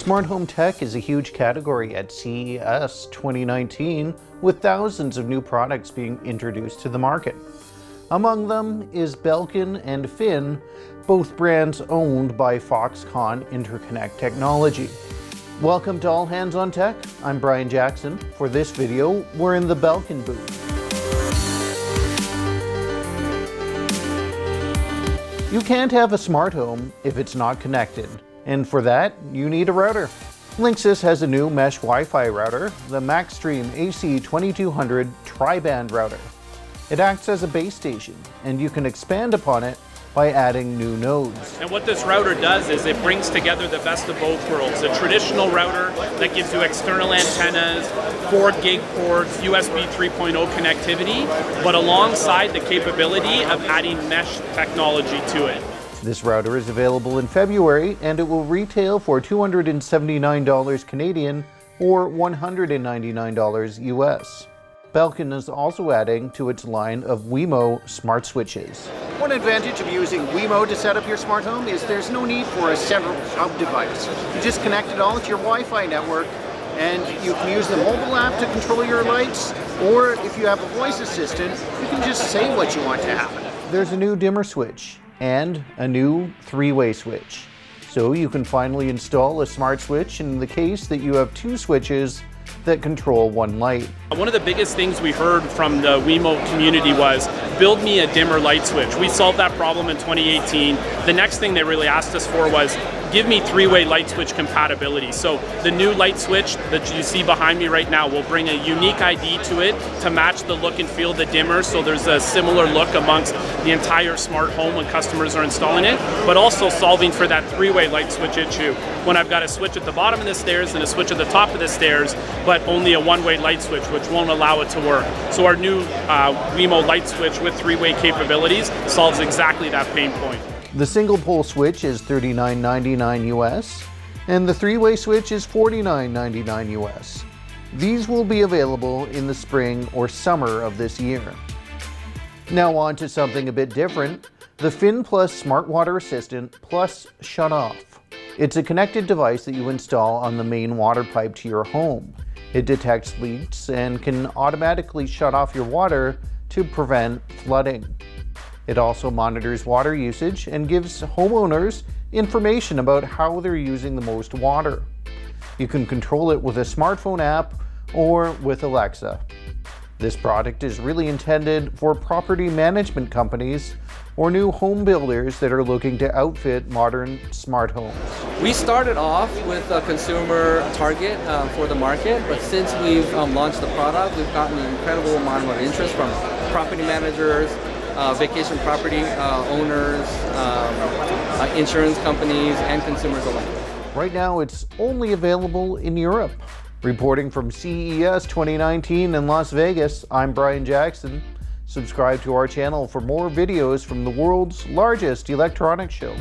Smart home tech is a huge category at CES 2019, with thousands of new products being introduced to the market. Among them is Belkin and Phyn, both brands owned by Foxconn Interconnect Technology. Welcome to All Hands on Tech. I'm Brian Jackson. For this video, we're in the Belkin booth. You can't have a smart home if it's not connected, and for that, you need a router. Linksys has a new mesh Wi-Fi router, the MaxStream AC2200 tri-band router. It acts as a base station, and you can expand upon it by adding new nodes. And what this router does is it brings together the best of both worlds. A traditional router that gives you external antennas, 4 gig ports, USB 3.0 connectivity, but alongside the capability of adding mesh technology to it. This router is available in February, and it will retail for $279 Canadian or $199 US. Belkin is also adding to its line of WeMo smart switches. One advantage of using WeMo to set up your smart home is there's no need for a central hub device. You just connect it all to your Wi-Fi network, and you can use the mobile app to control your lights, or if you have a voice assistant, you can just say what you want to happen. There's a new dimmer switch and a new 3-way switch. So you can finally install a smart switch in the case that you have 2 switches that control one light. One of the biggest things we heard from the WeMo community was, build me a dimmer light switch. We solved that problem in 2018. The next thing they really asked us for was, give me 3-way light switch compatibility. So the new light switch that you see behind me right now will bring a unique ID to it to match the look and feel of the dimmer, so there's a similar look amongst the entire smart home when customers are installing it, but also solving for that 3-way light switch issue. When I've got a switch at the bottom of the stairs and a switch at the top of the stairs, but only a 1-way light switch, which won't allow it to work. So our new WeMo light switch with 3-way capabilities solves exactly that pain point. The single pole switch is $39.99 US, and the 3-way switch is $49.99 US. These will be available in the spring or summer of this year. Now on to something a bit different, the Phyn Plus Smart Water Assistant Plus Shut Off. It's a connected device that you install on the main water pipe to your home. It detects leaks and can automatically shut off your water to prevent flooding. It also monitors water usage and gives homeowners information about how they're using the most water. You can control it with a smartphone app or with Alexa. This product is really intended for property management companies or new home builders that are looking to outfit modern smart homes. We started off with a consumer target for the market, but since we've launched the product, we've gotten an incredible amount of interest from property managers, vacation property owners, insurance companies, and consumers alike. Right now, it's only available in Europe. Reporting from CES 2019 in Las Vegas, I'm Brian Jackson. Subscribe to our channel for more videos from the world's largest electronics show.